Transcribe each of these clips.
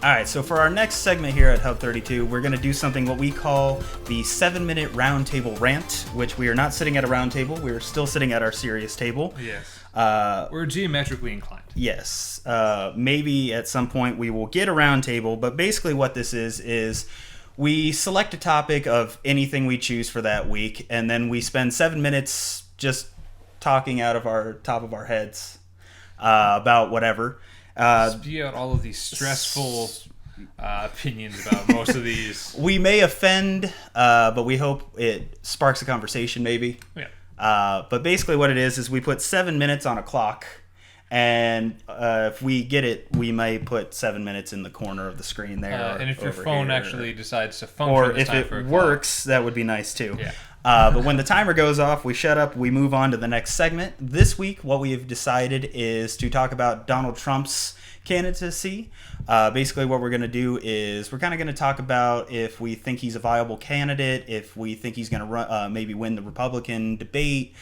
All right, so for our next segment here at Hub 32, we're going to do something what we call the 7-minute roundtable rant, which we are not sitting at a round table. We're still sitting at our serious table. Yes. We're geometrically inclined. Yes. Maybe at some point we will get a round table, but basically what this is we select a topic of anything we choose for that week, and then we spend 7 minutes just talking out of our top of our heads about whatever. Spew out all of these stressful opinions about most of these. We may offend, but we hope it sparks a conversation, maybe. Yeah. But basically what it is we put 7 minutes on a clock, and if we get it, we may put 7 minutes in the corner of the screen there. And if your phone here, actually decides to function, or if it works, that would be nice too. Yeah. But when the timer goes off, we shut up, we move on to the next segment. This week, what we have decided is to talk about Donald Trump's candidacy. Basically, what we're going to do is we're kind of going to talk about if we think he's a viable candidate, if we think he's going to maybe win the Republican debate,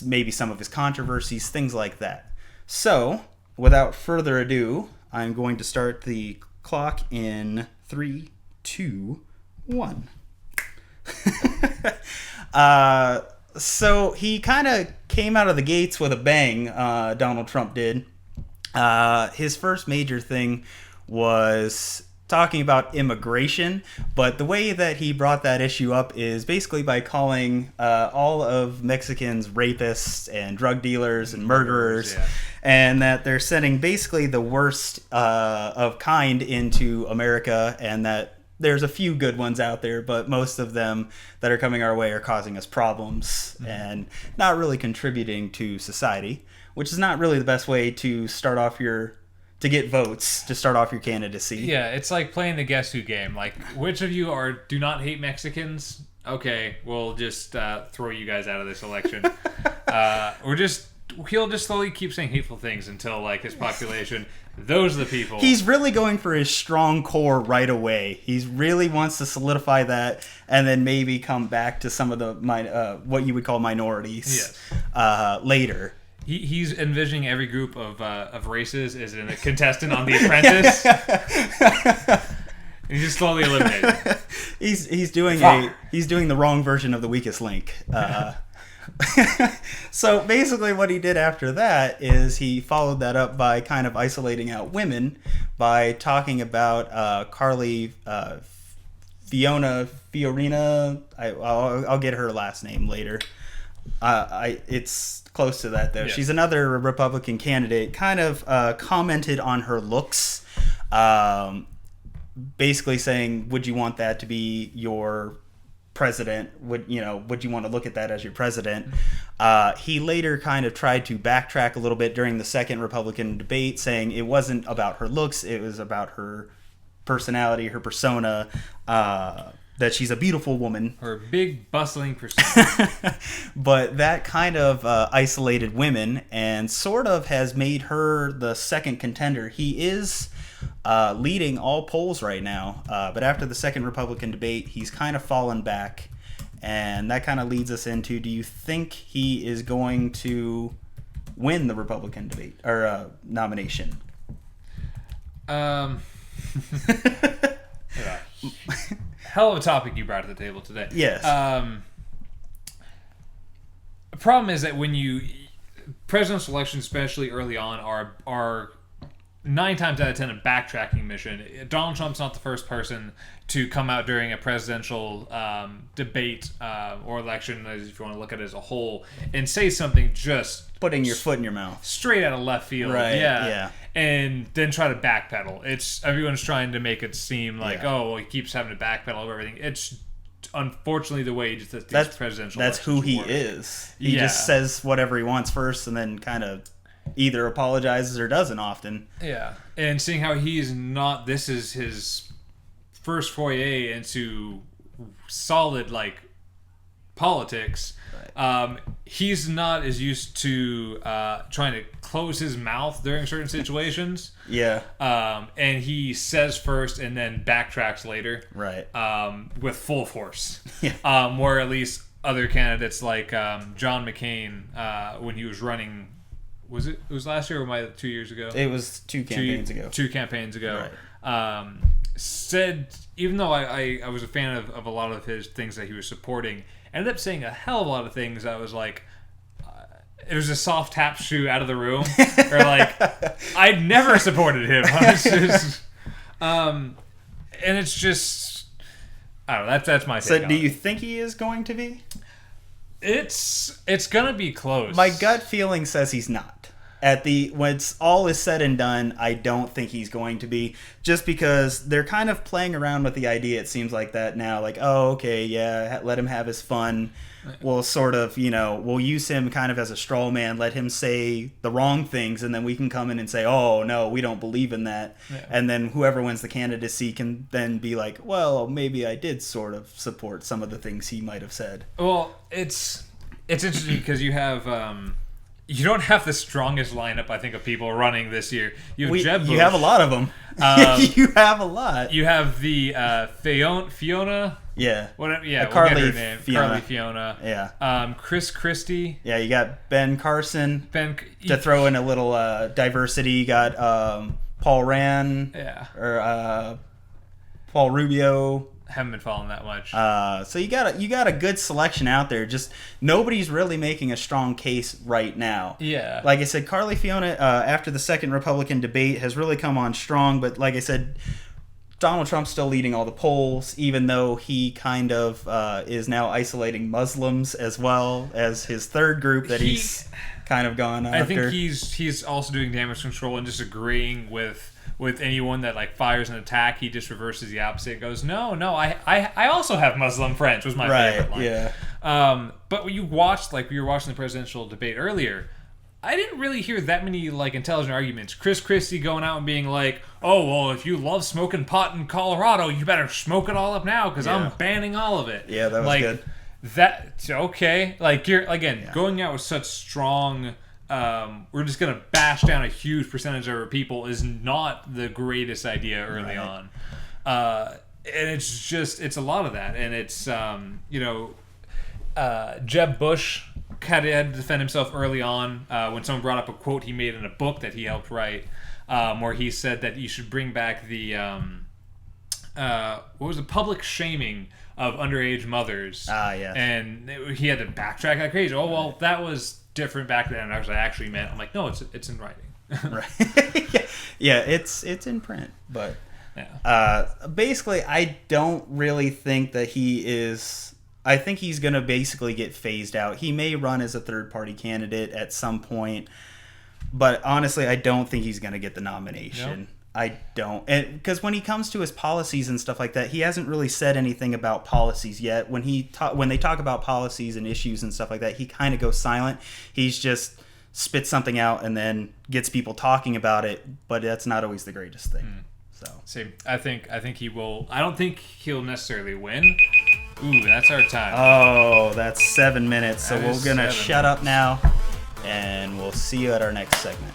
maybe some of his controversies, things like that. So, without further ado, I'm going to start the clock in 3, 2, 1. So he kind of came out of the gates with a bang, Donald Trump did. His first major thing was talking about immigration, but the way that he brought that issue up is basically by calling all of Mexicans rapists and drug dealers and murderers, yeah. And that they're sending basically the worst of kind into America, and that there's a few good ones out there, but most of them that are coming our way are causing us problems and not really contributing to society, which is not really the best way to start off to get votes, to start off your candidacy. Yeah, it's like playing the Guess Who game. Like, which of you do not hate Mexicans? Okay, we'll just throw you guys out of this election. He'll just slowly keep saying hateful things until, like, his population, those are the people. He's really going for his strong core right away. He really wants to solidify that and then maybe come back to some of the what you would call minorities later. He's envisioning every group of races as a contestant on The Apprentice. He's just slowly eliminated. He's doing the wrong version of the weakest link. So basically what he did after that is he followed that up by kind of isolating out women by talking about Fiorina. I'll get her last name later. It's close to that though. Yeah. She's another Republican candidate. Kind of commented on her looks, basically saying, "Would you want that to be your president? Would you want to look at that as your president?" He later kind of tried to backtrack a little bit during the second Republican debate, saying it wasn't about her looks, it was about her personality, her persona. That she's a beautiful woman. Her big, bustling persona. But that kind of isolated women and sort of has made her the second contender. He is leading all polls right now. But after the second Republican debate, he's kind of fallen back. And that kind of leads us into, do you think he is going to win the Republican debate or nomination? Yeah. Hell of a topic you brought to the table today. Yes. The problem is that when presidential elections, especially early on, are 9 times out of 10 a backtracking mission. Donald Trump's not the first person to come out during a presidential debate or election, if you want to look at it as a whole, and say something just putting your foot in your mouth, straight out of left field, right? Yeah. And then try to backpedal. Everyone's trying to make it seem like, he keeps having to backpedal over everything. It's unfortunately the way these presidential that's who he work. is. He just says whatever he wants first, and then kind of either apologizes or doesn't often. Yeah, and seeing how this is his first foray into solid politics. Right. He's not as used to trying to close his mouth during certain situations. Yeah. And he says first and then backtracks later. Right. With full force. Yeah. Where at least other candidates like John McCain, when he was running, it was last year or 2 years ago? It was two campaigns ago. 2 campaigns ago. said, even though I was a fan of a lot of his things that he was supporting, ended up saying a hell of a lot of things I was like, it was a soft tap shoe out of the room. Or like, I'd never supported him. I was just, and it's just, I don't know, that's my take So on do it. you think he is going to be? It's gonna be close. My gut feeling says he's not. When it's all is said and done, I don't think he's going to be, just because they're kind of playing around with the idea. It seems like that now, like, oh, okay, yeah, let him have his fun. We'll sort of, we'll use him kind of as a straw man, let him say the wrong things, and then we can come in and say, oh, no, we don't believe in that. Yeah. And then whoever wins the candidacy can then be like, well, maybe I did sort of support some of the things he might have said. Well, it's interesting because you have... you don't have the strongest lineup, I think, of people running this year. You have Jeb Bush. You have a lot of them. You have a lot. You have the Fiona. Yeah. Whatever. Yeah. Carly we'll get her name. Fiona. Carly Fiona. Yeah. Chris Christie. Yeah. You got Ben Carson. To throw in a little diversity. You got Paul Rand. Yeah. Or Paul Rubio. Haven't been following that much. So you got a good selection out there. Just nobody's really making a strong case right now. Yeah. Like I said, Carly Fiona, after the second Republican debate, has really come on strong. But like I said, Donald Trump's still leading all the polls, even though he kind of is now isolating Muslims as well as his third group that he's kind of gone after. I think he's also doing damage control and disagreeing with anyone that like fires an attack. He just reverses the opposite. Goes, no, I also have Muslim friends. Was my favorite line. Yeah. But when you watched, like we were watching the presidential debate earlier, I didn't really hear that many like intelligent arguments. Chris Christie going out and being like, oh well, if you love smoking pot in Colorado, you better smoke it all up now because I'm banning all of it. Yeah, that was good. That's okay. Like you're going out with such strong. We're just gonna bash down a huge percentage of our people is not the greatest idea early on, and it's a lot of that, and it's Jeb Bush had to defend himself early on when someone brought up a quote he made in a book that he helped write, where he said that you should bring back the what was the public shaming of underage mothers. Yeah. And he had to backtrack like crazy. Oh well, that was different back then. I actually meant. I'm like, no, it's in writing. Right. Yeah, it's in print. But basically, I don't really think that he is. I think he's going to basically get phased out. He may run as a third-party candidate at some point, but honestly, I don't think he's going to get the nomination. Nope. I don't, because when he comes to his policies and stuff like that, he hasn't really said anything about policies yet. When they talk about policies and issues and stuff like that, he kind of goes silent. He's just spits something out and then gets people talking about it, but that's not always the greatest thing. So, same. I think he will. I don't think he'll necessarily win. Ooh, that's our time. Oh, that's 7 minutes. So we're gonna shut up now, and we'll see you at our next segment.